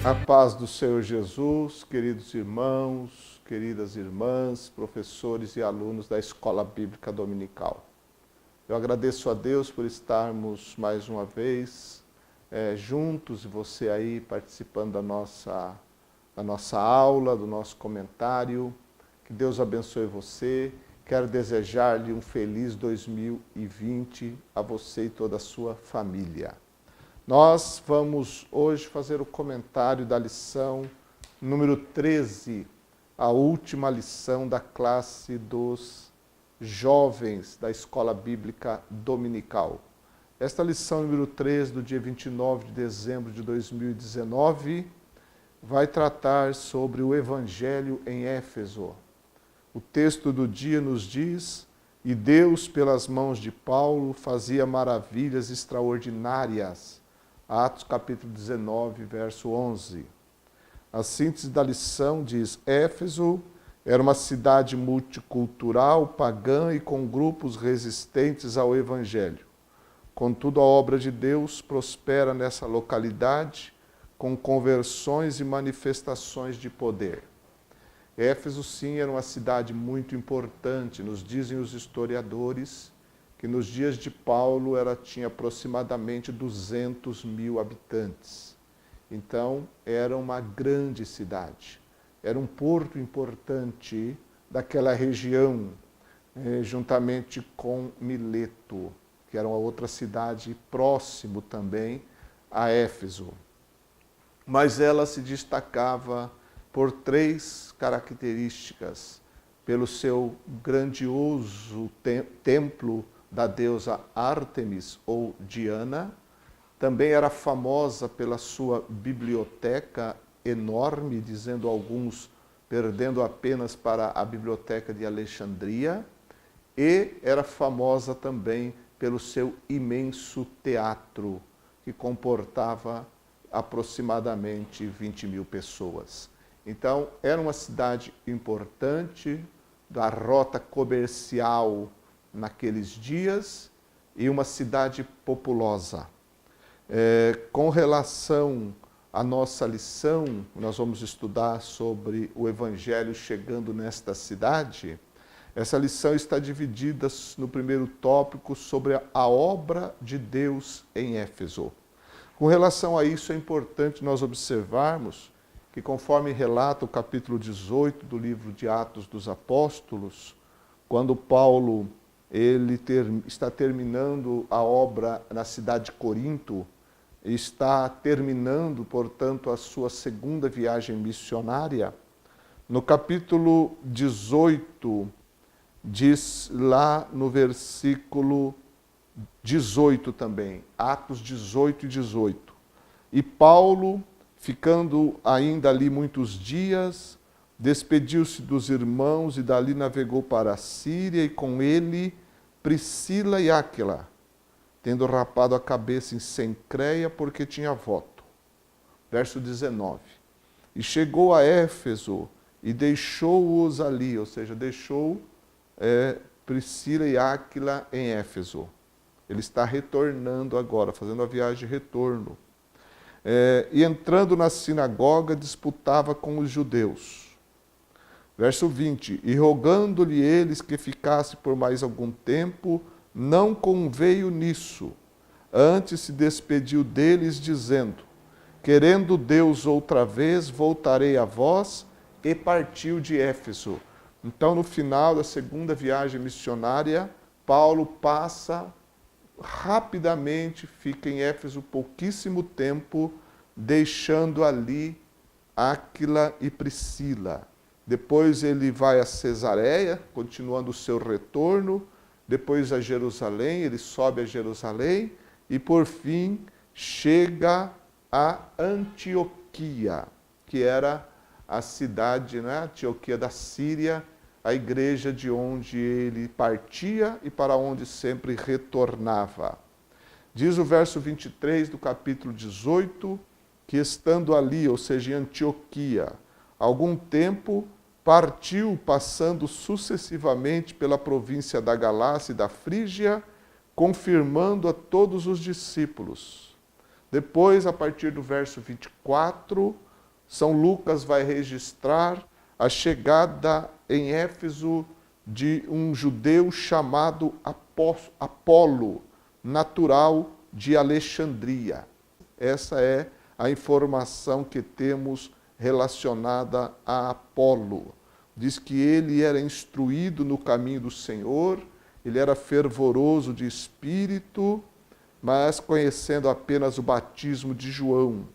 A paz do Senhor Jesus, queridos irmãos, queridas irmãs, professores e alunos da Escola Bíblica Dominical. Eu agradeço a Deus por estarmos mais uma vez juntos e você aí participando da nossa aula, do nosso comentário. Que Deus abençoe você. Quero desejar-lhe um feliz 2020 a você e toda a sua família. Nós vamos hoje fazer o comentário da lição número 13, a última lição da classe dos jovens da Escola Bíblica Dominical. Esta lição número 13, do dia 29 de dezembro de 2019, vai tratar sobre o Evangelho em Éfeso. O texto do dia nos diz: "E Deus, pelas mãos de Paulo, fazia maravilhas extraordinárias." Atos capítulo 19, verso 11. A síntese da lição diz: Éfeso era uma cidade multicultural, pagã e com grupos resistentes ao Evangelho. Contudo, a obra de Deus prospera nessa localidade com conversões e manifestações de poder. Éfeso, sim, era uma cidade muito importante, nos dizem os historiadores, que nos dias de Paulo ela tinha aproximadamente 200 mil habitantes. Então, era uma grande cidade. Era um porto importante daquela região, juntamente com Mileto, que era uma outra cidade próximo também a Éfeso. Mas ela se destacava por três características: pelo seu grandioso templo da deusa Ártemis ou Diana. Também era famosa pela sua biblioteca enorme, dizendo alguns, perdendo apenas para a biblioteca de Alexandria. E era famosa também pelo seu imenso teatro, que comportava aproximadamente 20 mil pessoas. Então, era uma cidade importante, da rota comercial naqueles dias, e uma cidade populosa. Com relação à nossa lição, nós vamos estudar sobre o Evangelho chegando nesta cidade. Essa lição está dividida no primeiro tópico sobre a obra de Deus em Éfeso. Com relação a isso, é importante nós observarmos que, conforme relata o capítulo 18 do livro de Atos dos Apóstolos, quando Paulo está terminando a obra na cidade de Corinto, está terminando, portanto, a sua segunda viagem missionária. No capítulo 18, diz lá no versículo 18 também, Atos 18 e 18. "E Paulo, ficando ainda ali muitos dias, despediu-se dos irmãos e dali navegou para a Síria, e com ele Priscila e Áquila, tendo rapado a cabeça em Cencreia, porque tinha voto." Verso 19. "E chegou a Éfeso e deixou-os ali," ou seja, deixou Priscila e Áquila em Éfeso. Ele está retornando agora, fazendo a viagem de retorno. "E entrando na sinagoga, disputava com os judeus." Verso 20. "E rogando-lhe eles que ficasse por mais algum tempo, não conveio nisso. Antes se despediu deles, dizendo: Querendo Deus outra vez, voltarei a vós, e partiu de Éfeso." Então, no final da segunda viagem missionária, Paulo passa rapidamente, fica em Éfeso pouquíssimo tempo, deixando ali Áquila e Priscila. Depois ele vai a Cesareia, continuando o seu retorno, depois a Jerusalém, ele sobe a Jerusalém, e por fim chega a Antioquia, que era a cidade, Antioquia da Síria, a igreja de onde ele partia e para onde sempre retornava. Diz o verso 23 do capítulo 18, que estando ali, ou seja, em Antioquia, algum tempo, partiu, passando sucessivamente pela província da Galácia e da Frígia, confirmando a todos os discípulos. Depois, a partir do verso 24, São Lucas vai registrar a chegada em Éfeso de um judeu chamado Apolo, natural de Alexandria. Essa é a informação que temos relacionada a Apolo. Diz que ele era instruído no caminho do Senhor, ele era fervoroso de espírito, mas conhecendo apenas o batismo de João.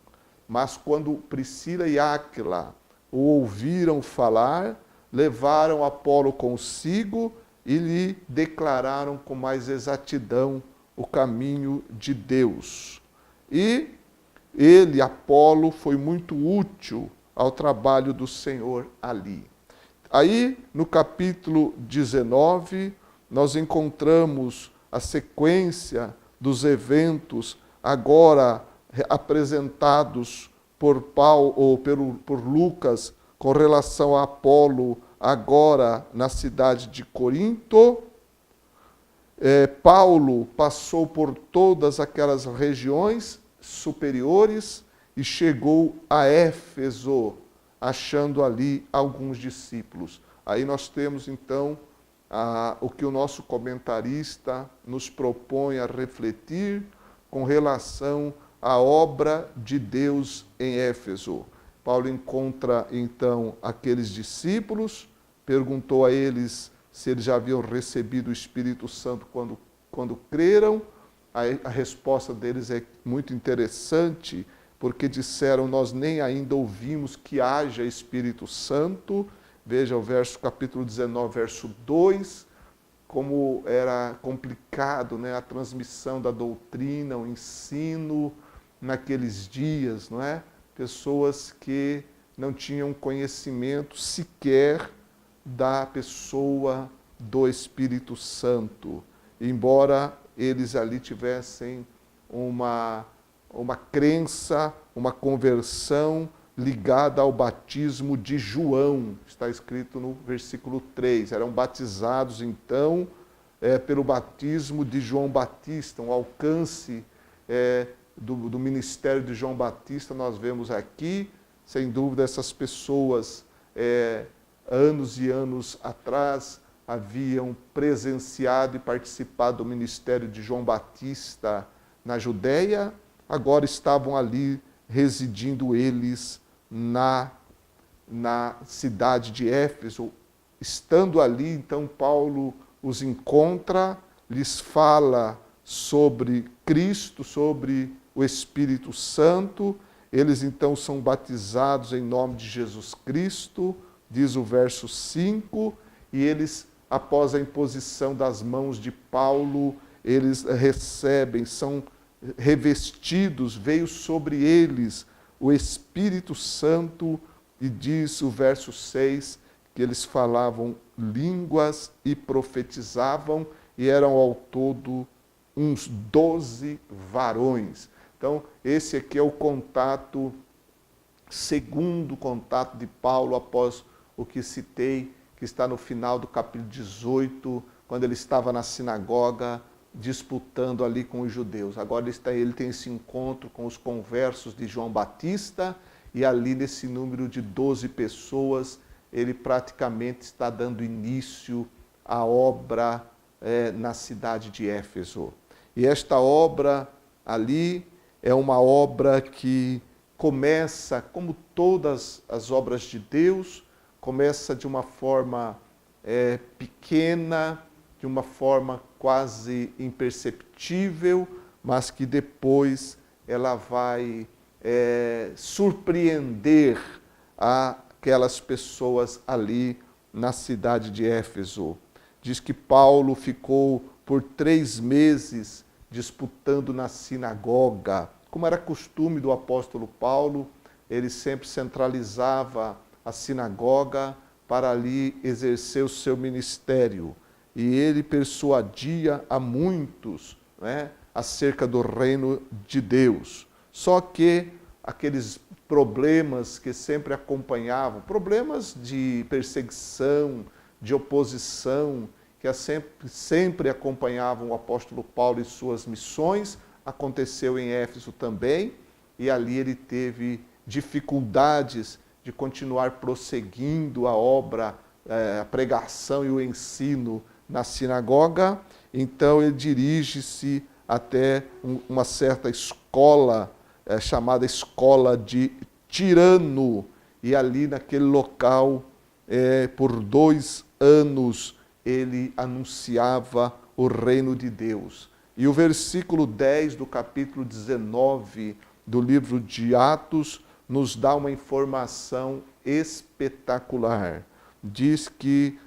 Mas quando Priscila e Áquila o ouviram falar, levaram Apolo consigo e lhe declararam com mais exatidão o caminho de Deus. E ele, Apolo, foi muito útil ao trabalho do Senhor ali. Aí, no capítulo 19, nós encontramos a sequência dos eventos agora apresentados por Paulo ou por Lucas com relação a Apolo agora na cidade de Corinto. Paulo passou por todas aquelas regiões superiores e chegou a Éfeso, achando ali alguns discípulos. Aí nós temos então o que o nosso comentarista nos propõe a refletir com relação à obra de Deus em Éfeso. Paulo encontra então aqueles discípulos, perguntou a eles se eles já haviam recebido o Espírito Santo quando creram. A resposta deles é muito interessante, porque disseram, nós nem ainda ouvimos que haja Espírito Santo. Veja o capítulo 19, verso 2, como era complicado, né, a transmissão da doutrina, o ensino naqueles dias, não é? Pessoas que não tinham conhecimento sequer da pessoa do Espírito Santo, embora eles ali tivessem uma crença, uma conversão ligada ao batismo de João, está escrito no versículo 3. Eram batizados, então, pelo batismo de João Batista, um alcance do ministério de João Batista, nós vemos aqui. Sem dúvida, essas pessoas, anos e anos atrás, haviam presenciado e participado do ministério de João Batista na Judéia, agora estavam ali residindo eles na cidade de Éfeso. Estando ali, então, Paulo os encontra, lhes fala sobre Cristo, sobre o Espírito Santo. Eles, então, são batizados em nome de Jesus Cristo, diz o verso 5, e eles, após a imposição das mãos de Paulo, eles recebem, são revestidos, veio sobre eles o Espírito Santo, e diz o verso 6, que eles falavam línguas e profetizavam, e eram ao todo uns 12 varões. Então, esse aqui é o contato, segundo contato de Paulo após o que citei, que está no final do capítulo 18, quando ele estava na sinagoga, disputando ali com os judeus. Agora ele tem esse encontro com os conversos de João Batista, e ali nesse número de 12 pessoas, ele praticamente está dando início à obra na cidade de Éfeso. E esta obra ali é uma obra que começa, como todas as obras de Deus, começa de uma forma pequena, de uma forma quase imperceptível, mas que depois ela vai surpreender aquelas pessoas ali na cidade de Éfeso. Diz que Paulo ficou por 3 meses disputando na sinagoga. Como era costume do apóstolo Paulo, ele sempre centralizava a sinagoga para ali exercer o seu ministério. E ele persuadia a muitos, né, acerca do reino de Deus. Só que aqueles problemas que sempre acompanhavam, problemas de perseguição, de oposição, que sempre acompanhavam o apóstolo Paulo e suas missões, aconteceu em Éfeso também, e ali ele teve dificuldades de continuar prosseguindo a obra, a pregação e o ensino na sinagoga. Então ele dirige-se até uma certa escola, chamada Escola de Tirano, e ali naquele local, por 2 anos, ele anunciava o reino de Deus. E o versículo 10 do capítulo 19 do livro de Atos nos dá uma informação espetacular. Diz que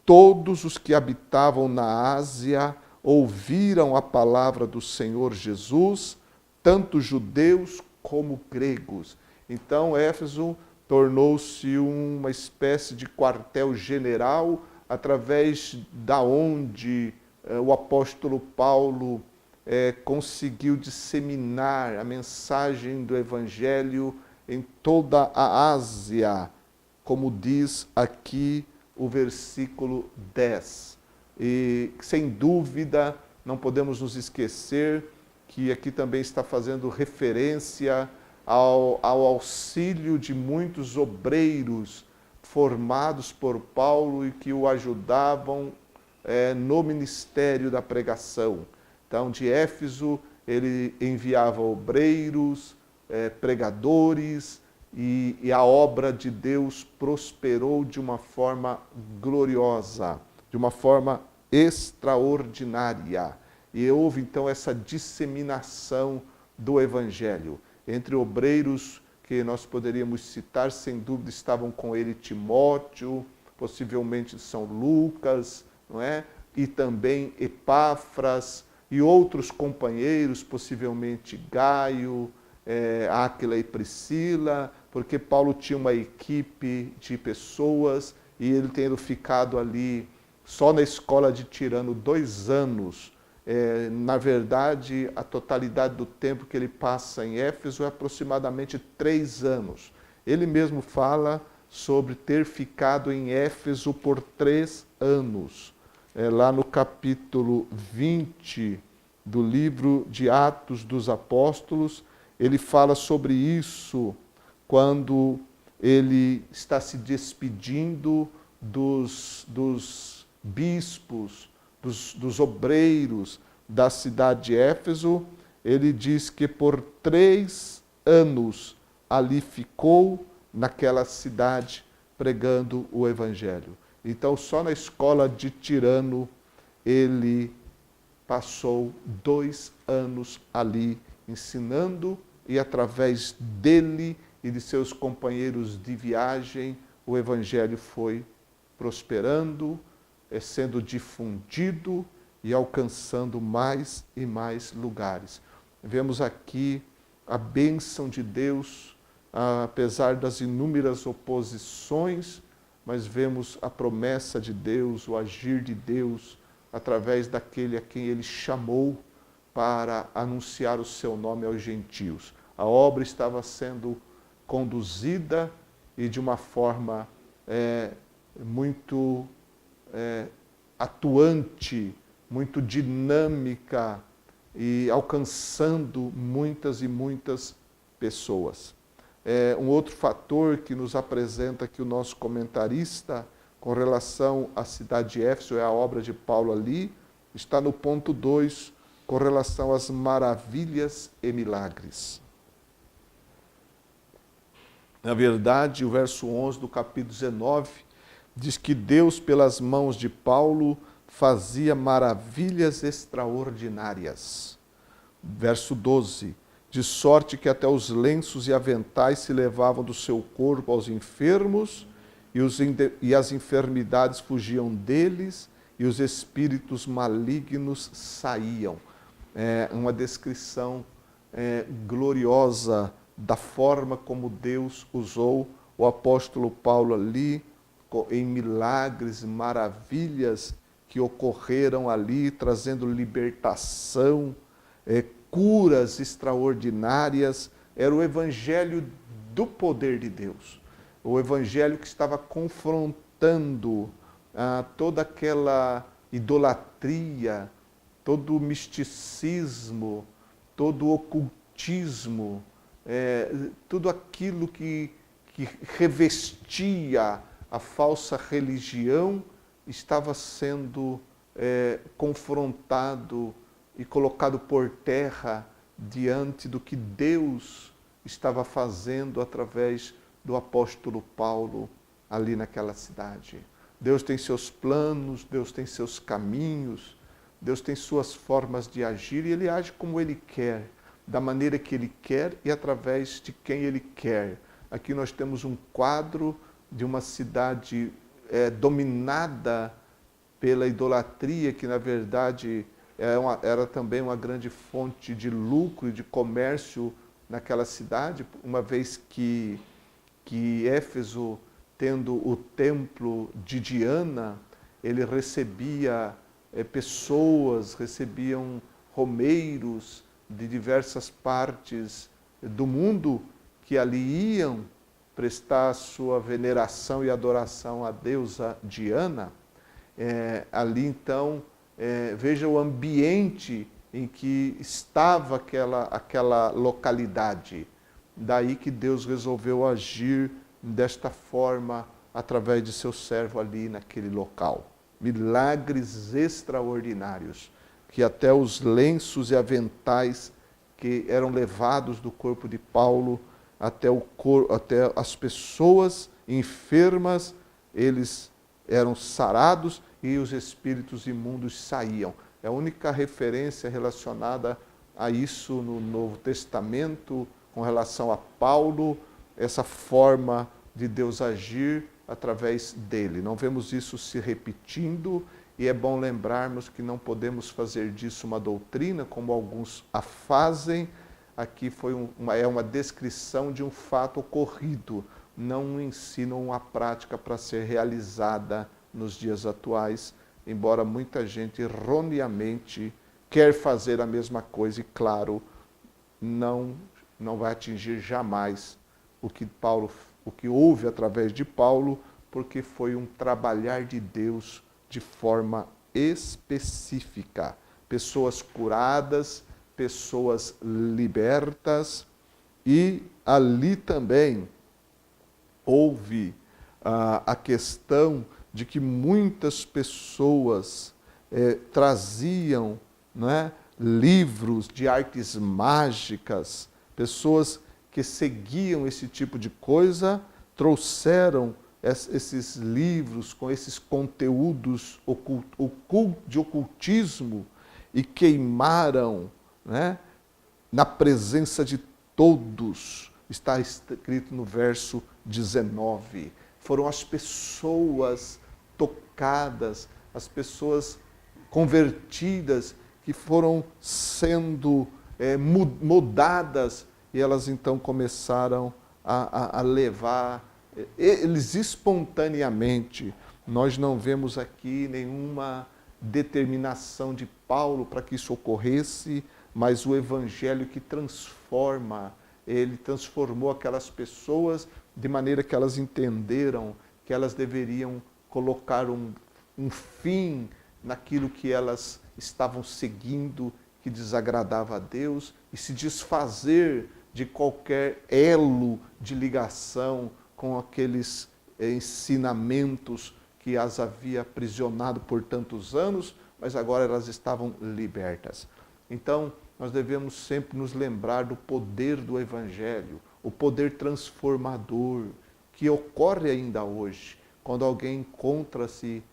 todos os que habitavam na Ásia ouviram a palavra do Senhor Jesus, tanto judeus como gregos. Então, Éfeso tornou-se uma espécie de quartel-general através da onde o apóstolo Paulo conseguiu disseminar a mensagem do Evangelho em toda a Ásia, como diz aqui o versículo 10. E, sem dúvida, não podemos nos esquecer que aqui também está fazendo referência ao auxílio de muitos obreiros formados por Paulo e que o ajudavam no ministério da pregação. Então, de Éfeso, ele enviava obreiros, pregadores, e a obra de Deus prosperou de uma forma gloriosa, de uma forma extraordinária. E houve então essa disseminação do Evangelho. Entre obreiros que nós poderíamos citar, sem dúvida, estavam com ele Timóteo, possivelmente São Lucas, não é? E também Epáfras e outros companheiros, possivelmente Gaio, Áquila e Priscila, porque Paulo tinha uma equipe de pessoas e ele tendo ficado ali só na escola de Tirano 2 anos, na verdade, a totalidade do tempo que ele passa em Éfeso é aproximadamente 3 anos. Ele mesmo fala sobre ter ficado em Éfeso por 3 anos. Lá no capítulo 20 do livro de Atos dos Apóstolos, ele fala sobre isso quando ele está se despedindo dos bispos, dos obreiros da cidade de Éfeso. Ele diz que por 3 anos ali ficou naquela cidade pregando o Evangelho. Então, só na escola de Tirano, ele passou 2 anos ali ensinando, e através dele e de seus companheiros de viagem, o Evangelho foi prosperando, sendo difundido e alcançando mais e mais lugares. Vemos aqui a bênção de Deus, apesar das inúmeras oposições, mas vemos a promessa de Deus, o agir de Deus, através daquele a quem ele chamou para anunciar o seu nome aos gentios. A obra estava sendo conduzida e de uma forma muito atuante, muito dinâmica e alcançando muitas e muitas pessoas. Um outro fator que nos apresenta aqui o nosso comentarista com relação à cidade de Éfeso, é a obra de Paulo ali, está no ponto 2, com relação às maravilhas e milagres. Na verdade, o verso 11 do capítulo 19 diz que Deus, pelas mãos de Paulo, fazia maravilhas extraordinárias. Verso 12, de sorte que até os lenços e aventais se levavam do seu corpo aos enfermos, e as enfermidades fugiam deles, e os espíritos malignos saíam. Uma descrição gloriosa da forma como Deus usou o apóstolo Paulo ali, em milagres, maravilhas que ocorreram ali, trazendo libertação, curas extraordinárias. Era o evangelho do poder de Deus, o evangelho que estava confrontando toda aquela idolatria, todo o misticismo, todo o ocultismo tudo aquilo que revestia a falsa religião estava sendo confrontado e colocado por terra diante do que Deus estava fazendo através do apóstolo Paulo ali naquela cidade. Deus tem seus planos, Deus tem seus caminhos, Deus tem suas formas de agir e Ele age como Ele quer, da maneira que Ele quer e através de quem Ele quer. Aqui nós temos um quadro de uma cidade dominada pela idolatria, que na verdade era também uma grande fonte de lucro e de comércio naquela cidade, uma vez que Éfeso, tendo o templo de Diana, ele recebia pessoas, recebiam romeiros de diversas partes do mundo que ali iam prestar sua veneração e adoração à deusa Diana. Ali então, veja o ambiente em que estava aquela localidade. Daí que Deus resolveu agir desta forma através de seu servo ali naquele local. Milagres extraordinários, que até os lenços e aventais que eram levados do corpo de Paulo até as pessoas enfermas, eles eram sarados e os espíritos imundos saíam. É a única referência relacionada a isso no Novo Testamento, com relação a Paulo, essa forma de Deus agir através dele. Não vemos isso se repetindo e é bom lembrarmos que não podemos fazer disso uma doutrina, como alguns a fazem. Aqui é uma descrição de um fato ocorrido, não um ensino ou uma prática para ser realizada nos dias atuais, embora muita gente erroneamente quer fazer a mesma coisa e, claro, não vai atingir jamais o que houve através de Paulo, porque foi um trabalhar de Deus de forma específica. Pessoas curadas, pessoas libertas, e ali também houve a questão de que muitas pessoas traziam, né, livros de artes mágicas, pessoas que seguiam esse tipo de coisa, trouxeram esses livros com esses conteúdos de ocultismo e queimaram, né, na presença de todos. Está escrito no verso 19. Foram as pessoas tocadas, as pessoas convertidas, que foram sendo mudadas, e elas então começaram a levar, eles espontaneamente. Nós não vemos aqui nenhuma determinação de Paulo para que isso ocorresse, mas o Evangelho que transforma, ele transformou aquelas pessoas de maneira que elas entenderam que elas deveriam colocar um fim naquilo que elas estavam seguindo, que desagradava a Deus, e se desfazer de qualquer elo de ligação com aqueles ensinamentos que as havia aprisionado por tantos anos, mas agora elas estavam libertas. Então, nós devemos sempre nos lembrar do poder do Evangelho, o poder transformador que ocorre ainda hoje. Quando alguém encontra-se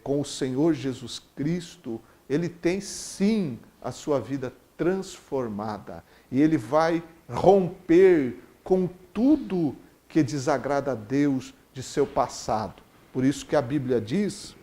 com o Senhor Jesus Cristo, ele tem sim a sua vida transformada e ele vai romper com tudo que desagrada a Deus de seu passado. Por isso que a Bíblia diz,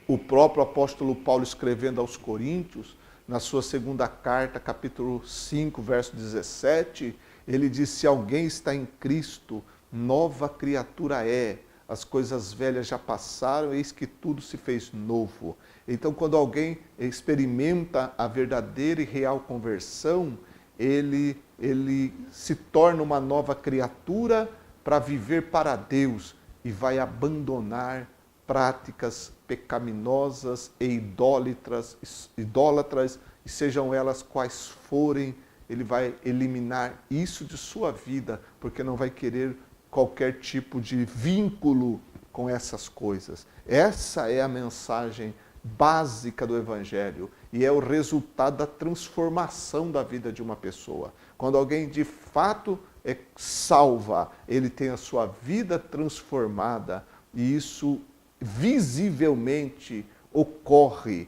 o próprio apóstolo Paulo escrevendo aos Coríntios, na sua segunda carta, capítulo 5, verso 17, ele diz: se alguém está em Cristo, nova criatura é. As coisas velhas já passaram, eis que tudo se fez novo. Então, quando alguém experimenta a verdadeira e real conversão, ele se torna uma nova criatura para viver para Deus e vai abandonar práticas pecaminosas e idólatras, e sejam elas quais forem, ele vai eliminar isso de sua vida, porque não vai querer qualquer tipo de vínculo com essas coisas. Essa é a mensagem básica do Evangelho e é o resultado da transformação da vida de uma pessoa. Quando alguém de fato é salva, ele tem a sua vida transformada e isso visivelmente ocorre.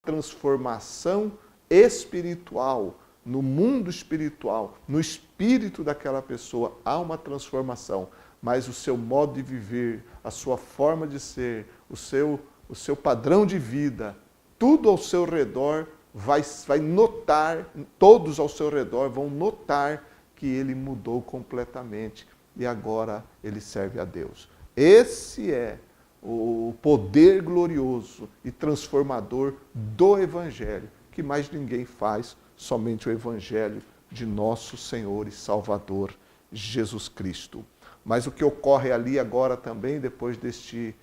Transformação espiritual, no mundo espiritual, no espírito daquela pessoa, há uma transformação, mas o seu modo de viver, a sua forma de ser, o seu padrão de vida, tudo ao seu redor vai notar, todos ao seu redor vão notar que ele mudou completamente e agora ele serve a Deus. Esse é o poder glorioso e transformador do Evangelho, que mais ninguém faz, somente o Evangelho de nosso Senhor e Salvador Jesus Cristo. Mas o que ocorre ali agora também, depois deste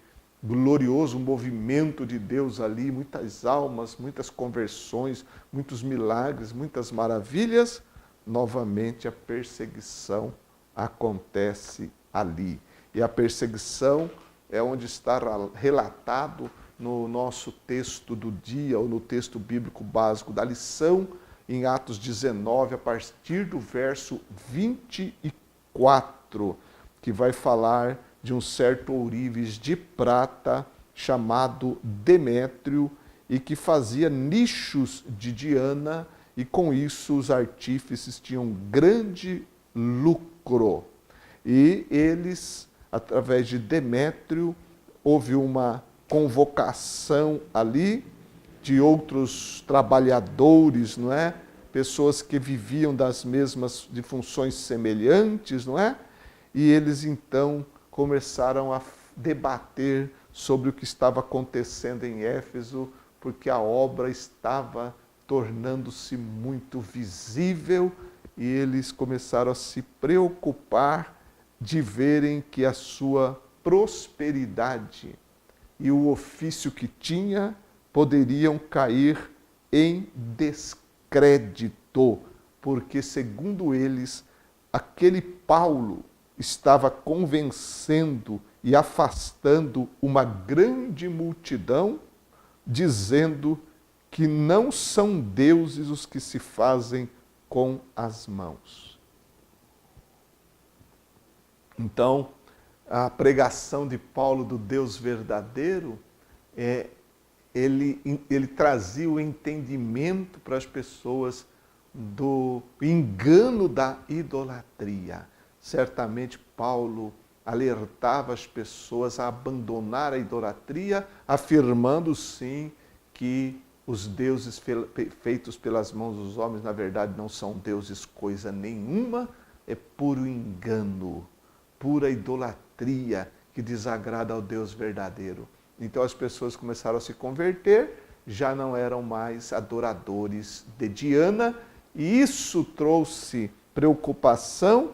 glorioso movimento de Deus ali, muitas almas, muitas conversões, muitos milagres, muitas maravilhas, novamente a perseguição acontece ali. E a perseguição é onde está relatado no nosso texto do dia, ou no texto bíblico básico da lição, em Atos 19, a partir do verso 24, que vai falar de um certo ourives de prata chamado Demétrio e que fazia nichos de Diana e com isso os artífices tinham grande lucro. E eles, através de Demétrio, houve uma convocação ali de outros trabalhadores, não é? Pessoas que viviam das mesmas, de funções semelhantes, não é? E eles então começaram a debater sobre o que estava acontecendo em Éfeso, porque a obra estava tornando-se muito visível e eles começaram a se preocupar de verem que a sua prosperidade e o ofício que tinha poderiam cair em descrédito, porque, segundo eles, aquele Paulo estava convencendo e afastando uma grande multidão, dizendo que não são deuses os que se fazem com as mãos. Então, a pregação de Paulo do Deus verdadeiro, ele trazia o entendimento para as pessoas do engano da idolatria. Certamente Paulo alertava as pessoas a abandonar a idolatria, afirmando sim que os deuses feitos pelas mãos dos homens, na verdade, não são deuses coisa nenhuma, é puro engano, pura idolatria que desagrada ao Deus verdadeiro. Então as pessoas começaram a se converter, já não eram mais adoradores de Diana, e isso trouxe preocupação.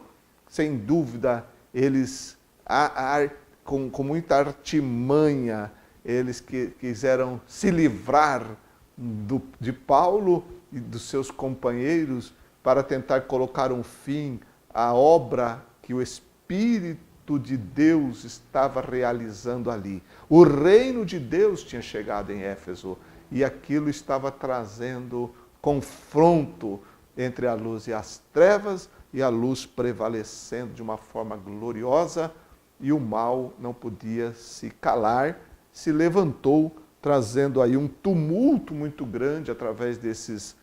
Sem dúvida, eles, com muita artimanha, eles quiseram se livrar de Paulo e dos seus companheiros para tentar colocar um fim à obra que o Espírito de Deus estava realizando ali. O reino de Deus tinha chegado em Éfeso e aquilo estava trazendo confronto entre a luz e as trevas, e a luz prevalecendo de uma forma gloriosa, e o mal não podia se calar, se levantou, trazendo aí um tumulto muito grande através desses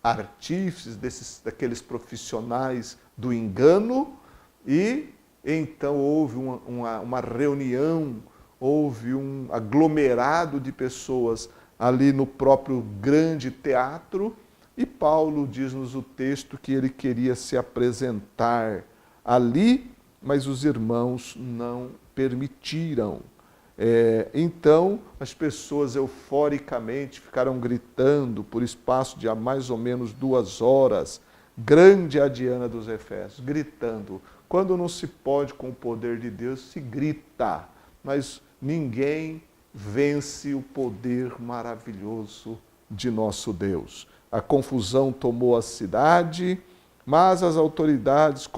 artífices, daqueles profissionais do engano, e então houve uma reunião, houve um aglomerado de pessoas ali no próprio grande teatro, e Paulo diz-nos o texto que ele queria se apresentar ali, mas os irmãos não permitiram. Então, as pessoas euforicamente ficaram gritando por espaço de mais ou menos 2 horas, grande a Diana dos Efésios, gritando. Quando não se pode com o poder de Deus, se grita, mas ninguém vence o poder maravilhoso de nosso Deus. a confusão tomou a cidade, mas as autoridades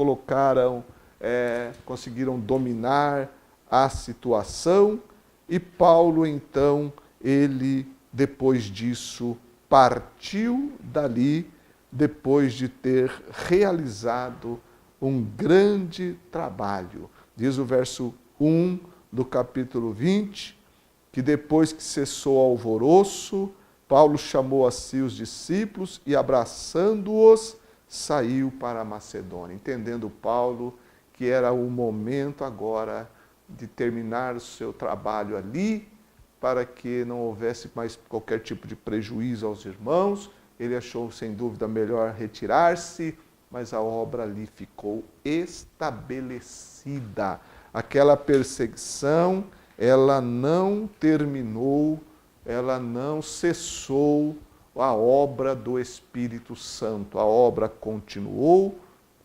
conseguiram dominar a situação e Paulo, então, ele, depois disso, partiu dali, depois de ter realizado um grande trabalho. Diz o verso 1 do capítulo 20, que depois que cessou o alvoroço, Paulo chamou a si os discípulos e, abraçando-os, saiu para a Macedônia. Entendendo Paulo que era o momento agora de terminar o seu trabalho ali, para que não houvesse mais qualquer tipo de prejuízo aos irmãos. Ele achou, sem dúvida, melhor retirar-se, mas a obra ali ficou estabelecida. Aquela perseguição, ela não terminou, ela não cessou a obra do Espírito Santo. A obra continuou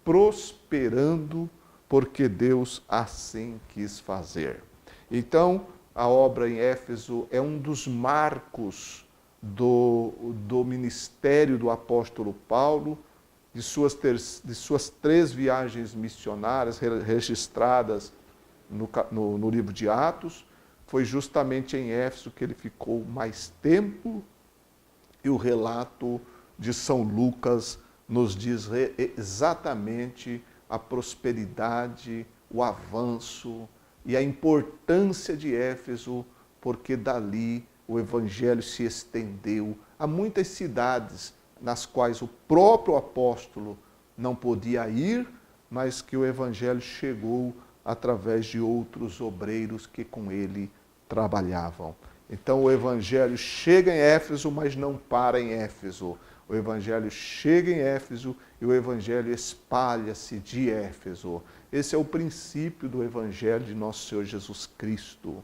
prosperando, porque Deus assim quis fazer. Então, a obra em Éfeso é um dos marcos do ministério do apóstolo Paulo, de suas 3 viagens missionárias registradas no livro de Atos. Foi justamente em Éfeso que ele ficou mais tempo, e o relato de São Lucas nos diz exatamente a prosperidade, o avanço e a importância de Éfeso, porque dali o evangelho se estendeu a muitas cidades nas quais o próprio apóstolo não podia ir, mas que o evangelho chegou através de outros obreiros que com ele trabalhavam. Então o evangelho chega em Éfeso, mas não para em Éfeso. O evangelho chega em Éfeso e o evangelho espalha-se de Éfeso. Esse é o princípio do evangelho de nosso Senhor Jesus Cristo.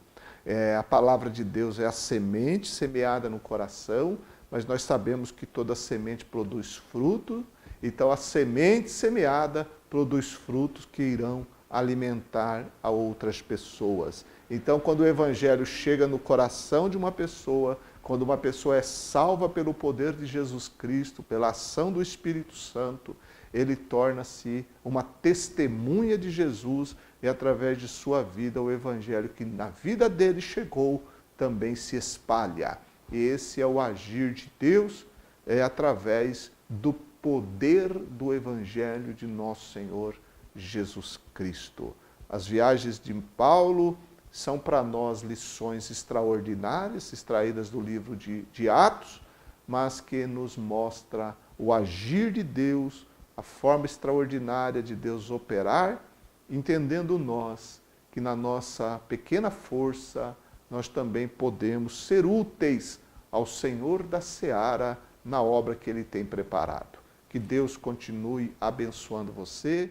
A palavra de Deus é a semente semeada no coração, mas nós sabemos que toda semente produz fruto, então a semente semeada produz frutos que irão alimentar a outras pessoas. Então, quando o evangelho chega no coração de uma pessoa, quando uma pessoa é salva pelo poder de Jesus Cristo, pela ação do Espírito Santo, ele torna-se uma testemunha de Jesus, e através de sua vida o evangelho que na vida dele chegou também se espalha. E esse é o agir de Deus, através do poder do evangelho de nosso Senhor Jesus Cristo. As viagens de Paulo são para nós lições extraordinárias, extraídas do livro de Atos, mas que nos mostra o agir de Deus, a forma extraordinária de Deus operar, entendendo nós que na nossa pequena força nós também podemos ser úteis ao Senhor da seara na obra que Ele tem preparado. Que Deus continue abençoando você